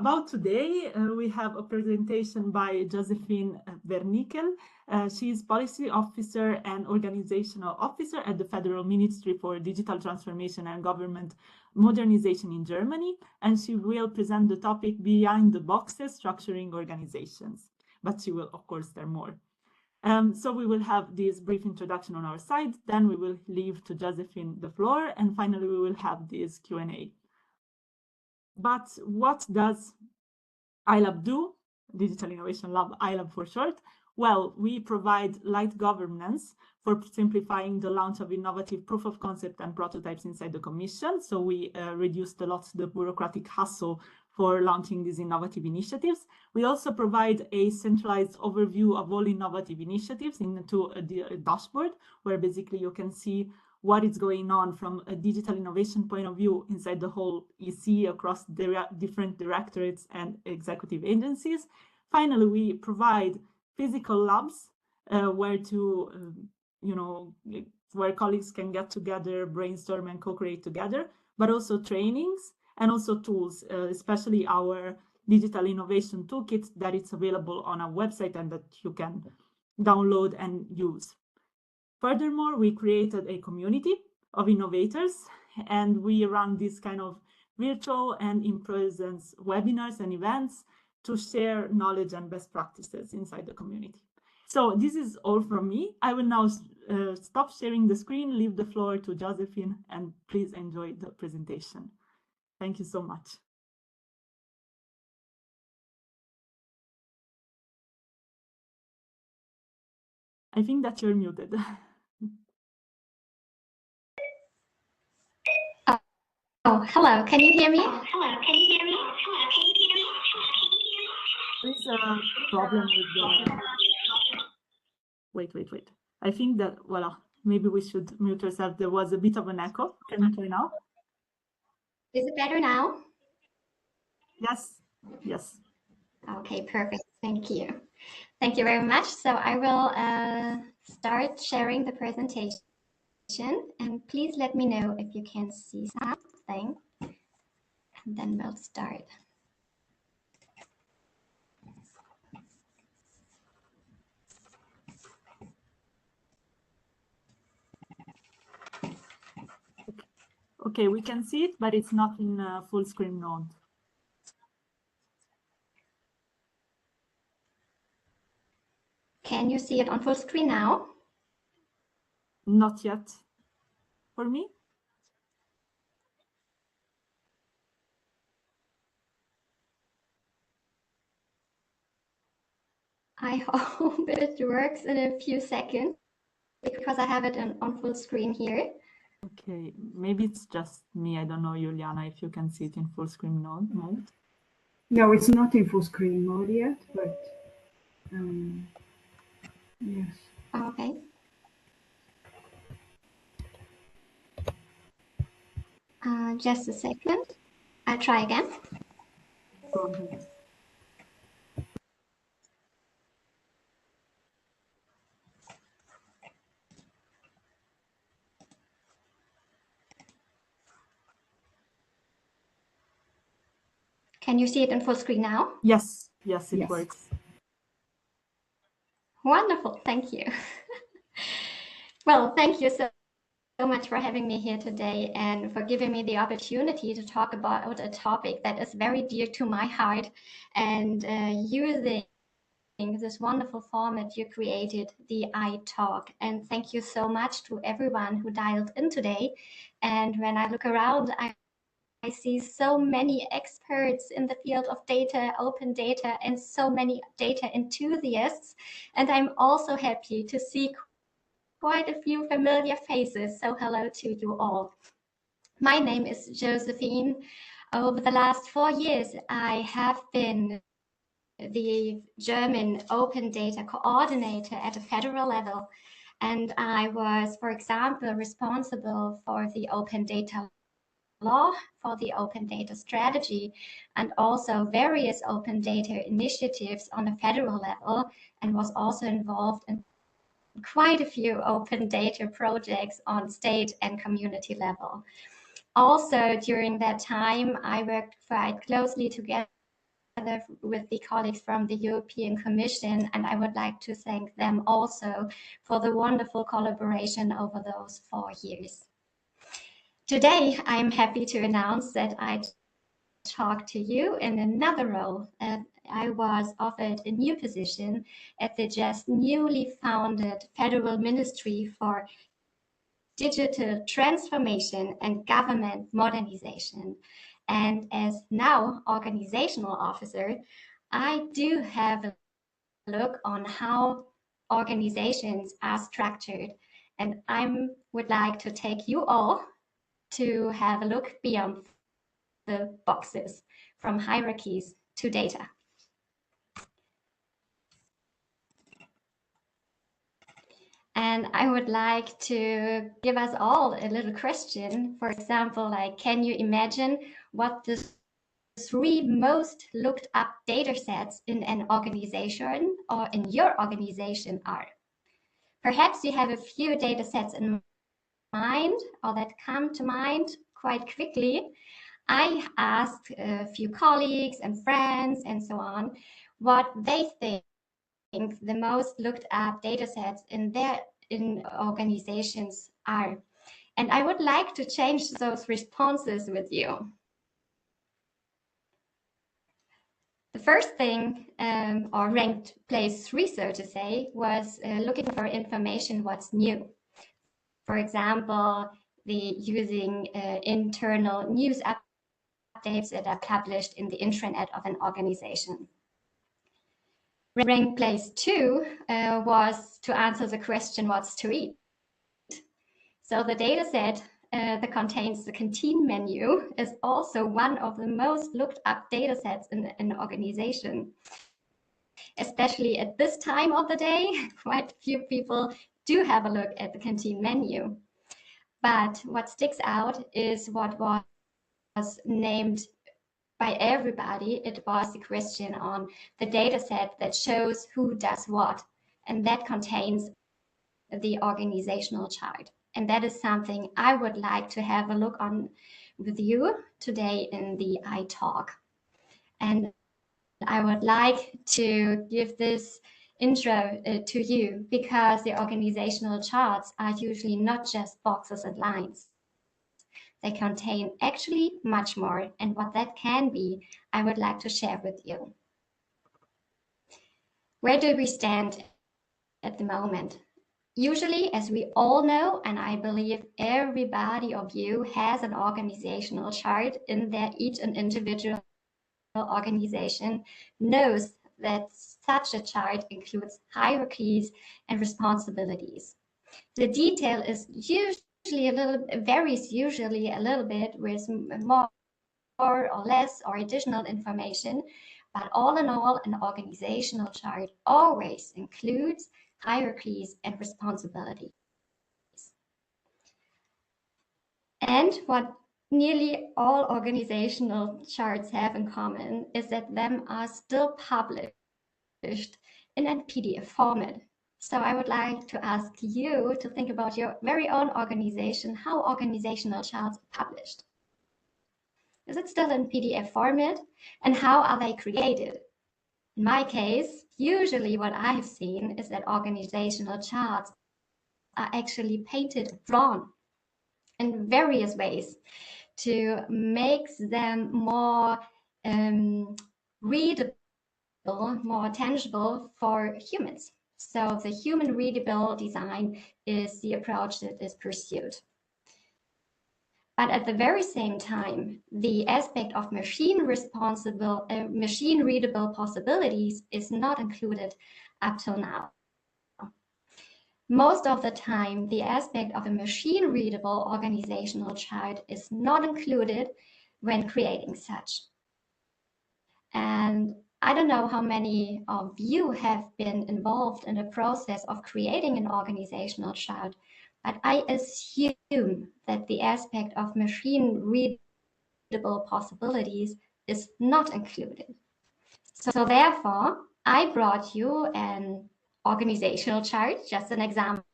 About today, we have a presentation by Josephine Bernickel. She is Policy Officer and Organizational Officer at the Federal Ministry for Digital Transformation and Government Modernization in Germany, and she will present the topic Behind the Boxes, Structuring Organizations. But she will, of course, tell more. So we will have this brief introduction on our side, then we will leave to Josephine the floor, and finally we will have this Q&A. But what does iLab do? Digital Innovation Lab, iLab for short. Well, we provide light governance for simplifying the launch of innovative proof of concept and prototypes inside the Commission. So we reduced a lot the bureaucratic hassle for launching these innovative initiatives. We also provide a centralized overview of all innovative initiatives into a dashboard, where basically you can see what is going on from a digital innovation point of view inside the whole EC across different directorates and executive agencies. Finally, we provide physical labs where colleagues can get together, brainstorm and co-create together, but also trainings and also tools, especially our digital innovation toolkit that is available on our website and that you can download and use. Furthermore, we created a community of innovators, and we run this kind of virtual and in-presence webinars and events to share knowledge and best practices inside the community. So this is all from me. I will now stop sharing the screen, leave the floor to Josephine, and please enjoy the presentation. Thank you so much. I think that you're muted. Oh, hello. Can you hear me? There's a problem with the... Wait. I think that, voila, maybe we should mute ourselves. There was a bit of an echo. Can you try now? Is it better now? Yes. Okay, perfect. Thank you. Thank you very much. So I will start sharing the presentation, and please let me know if you can see something, and then we'll start. Okay, we can see it, but it's not in full screen mode. Can you see it on full screen now? Not yet. For me? I hope it works in a few seconds because I have it on full screen here. Okay, maybe it's just me. I don't know, Juliana, if you can see it in full screen mode. No, it's not in full screen mode yet, but yes. Okay. Just a second. I'll try again. Go ahead. Can you see it in full screen now? Yes, it works. Wonderful, thank you. Well, thank you so much for having me here today and for giving me the opportunity to talk about a topic that is very dear to my heart, and using this wonderful format you created, the iTalk. And thank you so much to everyone who dialed in today. And when I look around, I see so many experts in the field of data, open data, and so many data enthusiasts. And I'm also happy to see quite a few familiar faces. So hello to you all. My name is Josephine. Over the last 4 years, I have been the German open data coordinator at a federal level. And I was, for example, responsible for the open data law, for the open data strategy, and also various open data initiatives on a federal level, and was also involved in quite a few open data projects on state and community level. Also, during that time, I worked quite closely together with the colleagues from the European Commission, and I would like to thank them also for the wonderful collaboration over those 4 years. Today, I'm happy to announce that I talk to you in another role. I was offered a new position at the just newly founded Federal Ministry for Digital Transformation and Government Modernization. And as now organizational officer, I do have a look on how organizations are structured. And I would like to take you all to have a look beyond the boxes, from hierarchies to data. And I would like to give us all a little question. For example, like, can you imagine what the 3 most looked up data sets in an organization or in your organization are? Perhaps you have a few data sets in mind or that come to mind quite quickly. I asked a few colleagues and friends and so on what they think the most looked up data sets in organizations are. And I would like to change those responses with you. The first thing, or ranked place 3, so to say, was looking for information what's new. For example, using internal news updates that are published in the intranet of an organization. Ranked place 2 was to answer the question, what's to eat? So the data set that contains the canteen menu is also one of the most looked up data sets in an organization. Especially at this time of the day, quite a few people do have a look at the canteen menu. But what sticks out is what was named by everybody. It was the question on the data set that shows who does what, and that contains the organizational chart. And that is something I would like to have a look on with you today in the iTalk. And I would like to give this intro to you because the organizational charts are usually not just boxes and lines. They contain actually much more, and what that can be, I would like to share with you. Where do we stand at the moment? Usually, as we all know, and I believe everybody of you has an organizational chart in there, each and individual organization knows that such a chart includes hierarchies and responsibilities. The detail is varies usually a little bit with more or less or additional information, but all in all, an organizational chart always includes hierarchies and responsibilities. And what nearly all organizational charts have in common is that them are still published in a PDF format. So I would like to ask you to think about your very own organization, how organizational charts are published. Is it still in PDF format? And how are they created? In my case, usually what I've seen is that organizational charts are actually painted, drawn in various ways to make them more readable, more tangible for humans. So the human readable design is the approach that is pursued. But at the very same time, the aspect of machine readable possibilities is not included up till now. Most of the time, the aspect of a machine readable organizational chart is not included when creating such. And I don't know how many of you have been involved in the process of creating an organizational chart, but I assume that the aspect of machine readable possibilities is not included. So therefore, I brought you an organizational chart, just an example,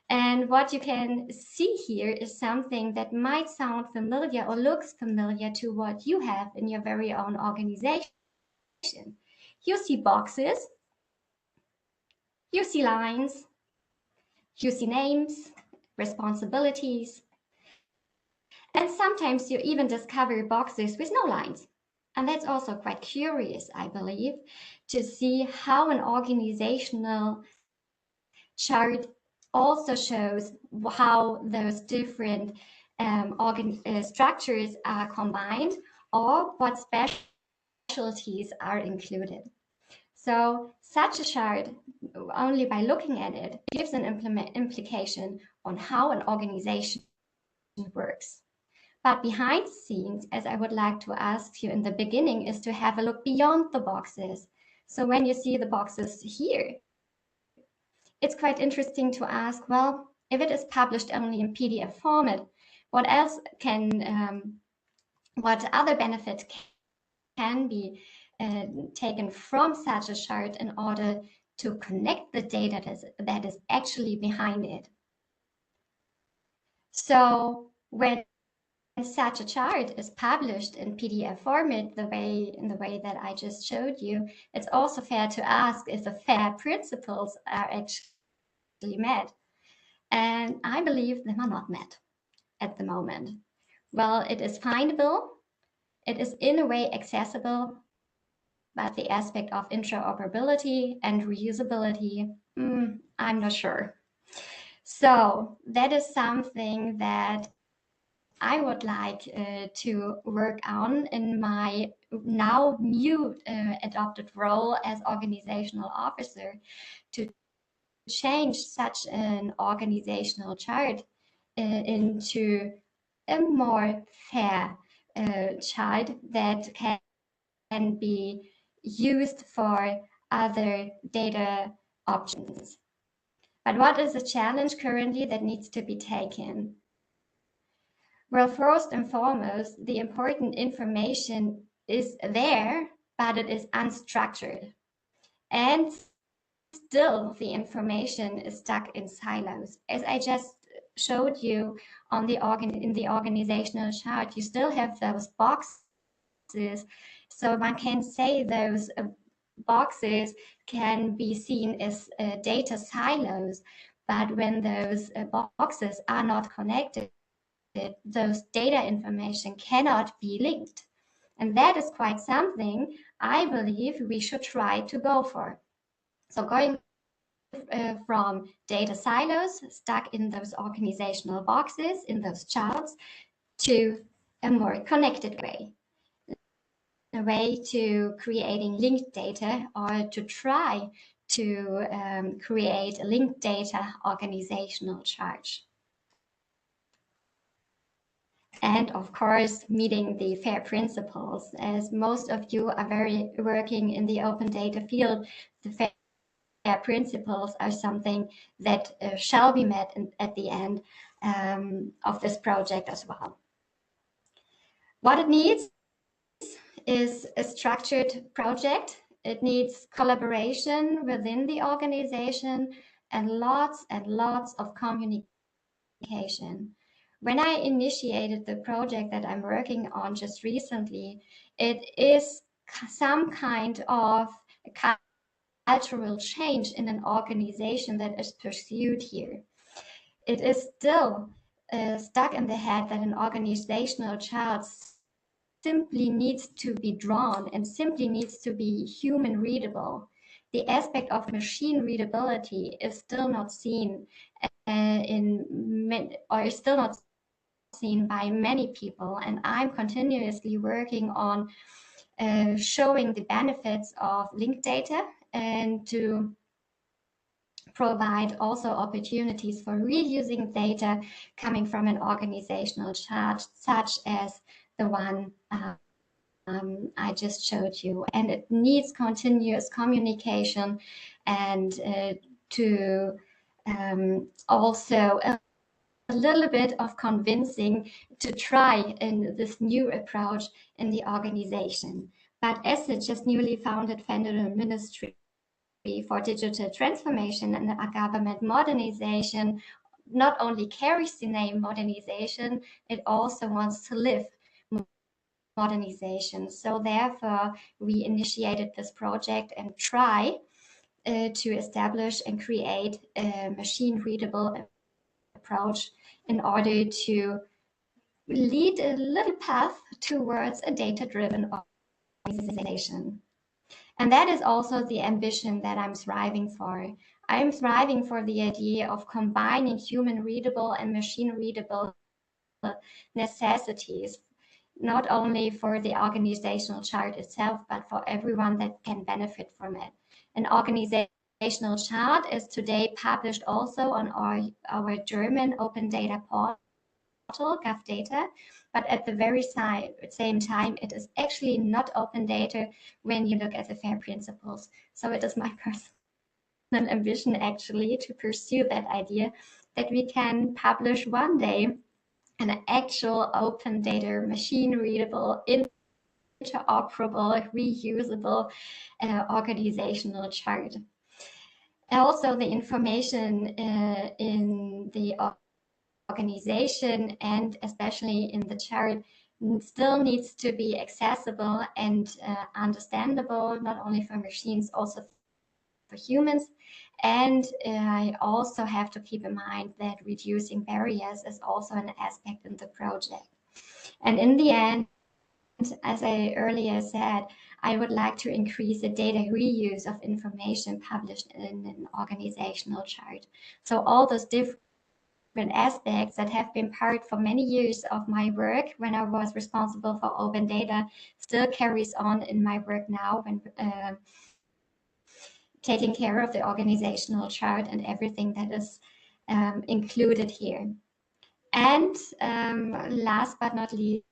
And what you can see here is something that might sound familiar or looks familiar to what you have in your very own organization. You see boxes, you see lines, you see names, responsibilities, and sometimes you even discover boxes with no lines. And that's also quite curious, I believe, to see how an organizational chart also shows how those different structures are combined or what specialties are included. So such a chart, only by looking at it, gives an implication on how an organization works. But behind the scenes, as I would like to ask you in the beginning, is to have a look beyond the boxes. So when you see the boxes here, it's quite interesting to ask, well, if it is published only in PDF format, what else can, what other benefits can be taken from such a chart in order to connect the data that is actually behind it? So when such a chart is published in PDF format, in the way that I just showed you, it's also fair to ask if the FAIR principles are actually met. And I believe them are not met at the moment. Well, it is findable, it is in a way accessible, but the aspect of interoperability and reusability, I'm not sure. So that is something that I would like to work on in my now new adopted role as organizational officer, to change such an organizational chart into a more fair chart that can be used for other data options. But what is the challenge currently that needs to be taken? Well, first and foremost, the important information is there, but it is unstructured. And still, the information is stuck in silos. As I just showed you in the organizational chart, you still have those boxes. So one can say those boxes can be seen as data silos, but when those boxes are not connected, those data information cannot be linked. And that is quite something I believe we should try to go for. So going from data silos stuck in those organizational boxes, in those charts, to a more connected way. A way to creating linked data, or to try to create a linked data organizational chart. And of course, meeting the FAIR principles. As most of you are very working in the open data field, the FAIR principles are something that shall be met at the end of this project as well. What it needs is a structured project. It needs collaboration within the organization and lots of communication. When I initiated the project that I'm working on just recently, it is some kind of cultural change in an organization that is pursued here. It is still stuck in the head that an organizational chart simply needs to be drawn and simply needs to be human readable. The aspect of machine readability is still not seen is still not seen by many people, and I'm continuously working on showing the benefits of linked data and to provide also opportunities for reusing data coming from an organizational chart, such as the one I just showed you. And it needs continuous communication and to also a little bit of convincing to try in this new approach in the organization. But as the just newly founded Federal Ministry for Digital Transformation and Government Modernization not only carries the name modernization, it also wants to live modernization. So therefore, we initiated this project and try to establish and create a machine-readable approach in order to lead a little path towards a data-driven organization. And that is also the ambition that I'm striving for. I'm striving for the idea of combining human-readable and machine-readable necessities, not only for the organizational chart itself, but for everyone that can benefit from it. An organizational chart is today published also on our German open data portal, GovData, but at the very same time, it is actually not open data when you look at the FAIR principles. So it is my personal ambition actually to pursue that idea that we can publish one day an actual open data, machine-readable, interoperable, reusable organizational chart. Also, the information in the organization and especially in the chart still needs to be accessible and understandable, not only for machines, also for humans. And I also have to keep in mind that reducing barriers is also an aspect in the project. And in the end, as I earlier said, I would like to increase the data reuse of information published in an organizational chart. So all those different aspects that have been part for many years of my work when I was responsible for open data still carries on in my work now when taking care of the organizational chart and everything that is included here. And last but not least,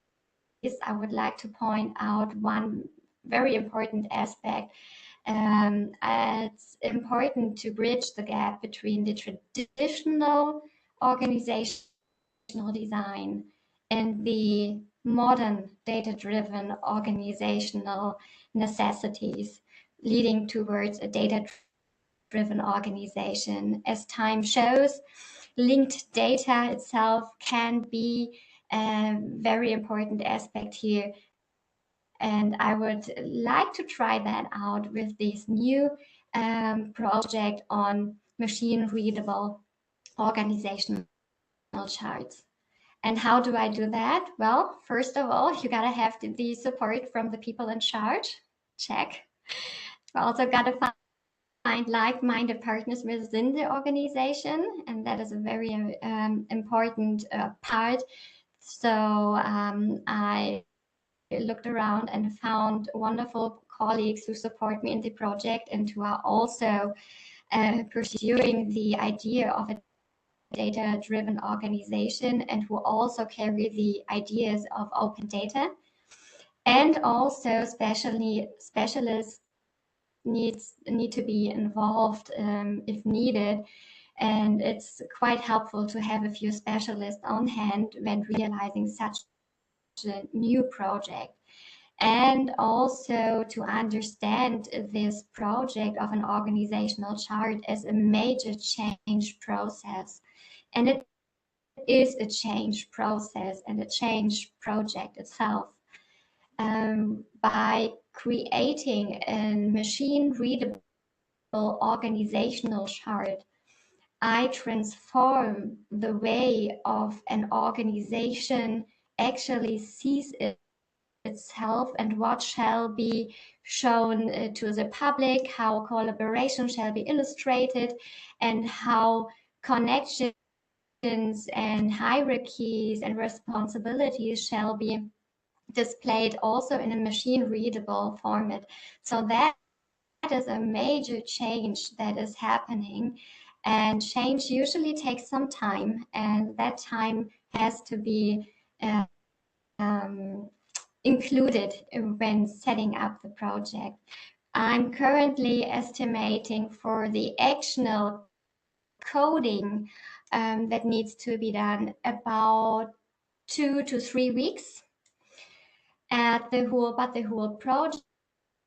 I would like to point out one very important aspect. It's important to bridge the gap between the traditional organizational design and the modern data-driven organizational necessities, leading towards a data-driven organization. As time shows, linked data itself can be a very important aspect here. And I would like to try that out with this new project on machine-readable organizational charts. And how do I do that? Well, first of all, you gotta have the support from the people in charge. Check. You also gotta find like-minded partners within the organization, and that is a very important part. So I looked around and found wonderful colleagues who support me in the project and who are also pursuing the idea of a data-driven organization and who also carry the ideas of open data. And also specialists need to be involved if needed. And it's quite helpful to have a few specialists on hand when realizing such a new project. And also to understand this project of an organizational chart as a major change process. And it is a change process and a change project itself. By creating a machine-readable organizational chart, I transform the way of an organization actually sees itself and what shall be shown to the public, how collaboration shall be illustrated, and how connections and hierarchies and responsibilities shall be displayed also in a machine-readable format. So that is a major change that is happening, and change usually takes some time, and that time has to be included when setting up the project. I'm currently estimating for the actual coding that needs to be done about 2 to 3 weeks. But the whole project,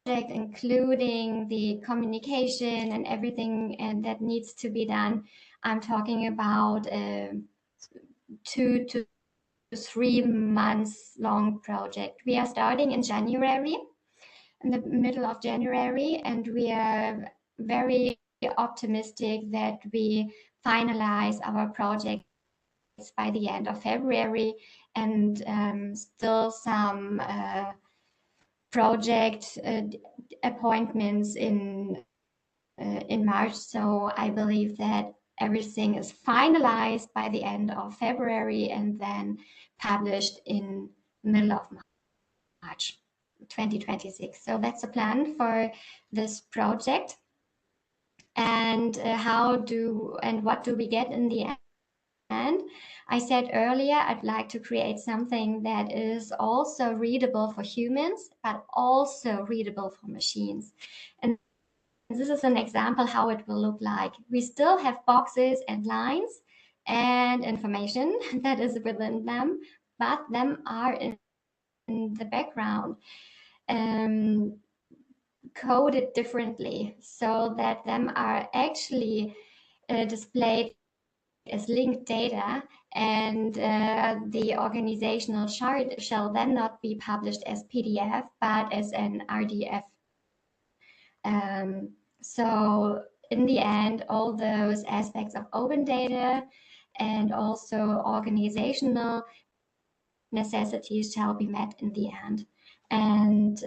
including the communication and everything and that needs to be done, I'm talking about 2 to 3 months long project. We are starting in January, in the middle of January, and we are very optimistic that we finalize our project by the end of February, and still some project appointments in March. So I believe that everything is finalized by the end of February and then published in middle of March 2026. So that's the plan for this project. And what do we get in the end? I said earlier, I'd like to create something that is also readable for humans, but also readable for machines. And this is an example how it will look like. We still have boxes and lines and information that is within them, but them are in the background coded differently so that them are actually displayed as linked data, and the organizational chart shall then not be published as PDF, but as an RDF. So in the end, all those aspects of open data and also organizational necessities shall be met in the end. And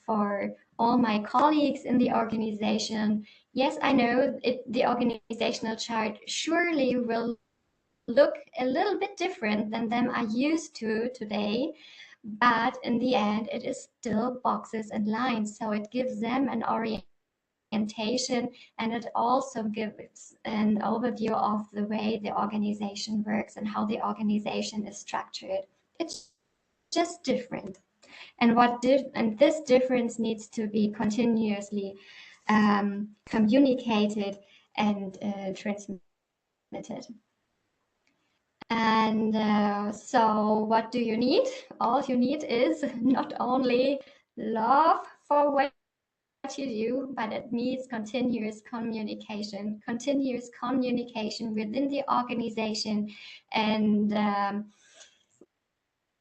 for all my colleagues in the organization, yes, I know the organizational chart surely will look a little bit different than them are used to today, but in the end, it is still boxes and lines. So it gives them an orientation, and it also gives an overview of the way the organization works and how the organization is structured. It's just different. And this difference needs to be continuously communicated and transmitted. And so what do you need? All you need is not only love for what you do, but it needs continuous communication within the organization and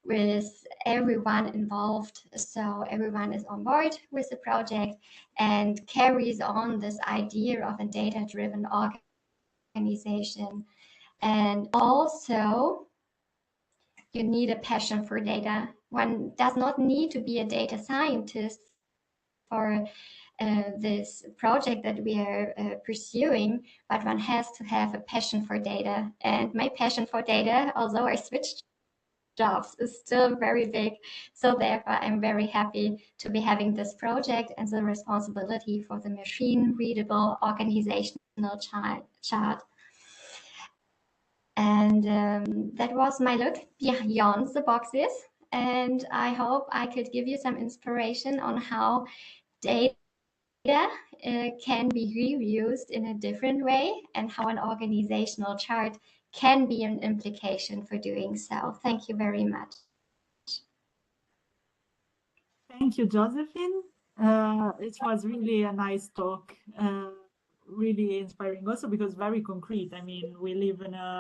with everyone involved. So everyone is on board with the project and carries on this idea of a data-driven organization. And also, you need a passion for data. One does not need to be a data scientist for this project that we are pursuing, but one has to have a passion for data. And my passion for data, although I switched jobs, is still very big. So therefore, I'm very happy to be having this project and the responsibility for the machine-readable organizational chart. And that was my look beyond the boxes. And I hope I could give you some inspiration on how data can be reused in a different way and how an organizational chart can be an implication for doing so. Thank you very much. Thank you, Josephine. It was really a nice talk, really inspiring also because very concrete. I mean, we live in a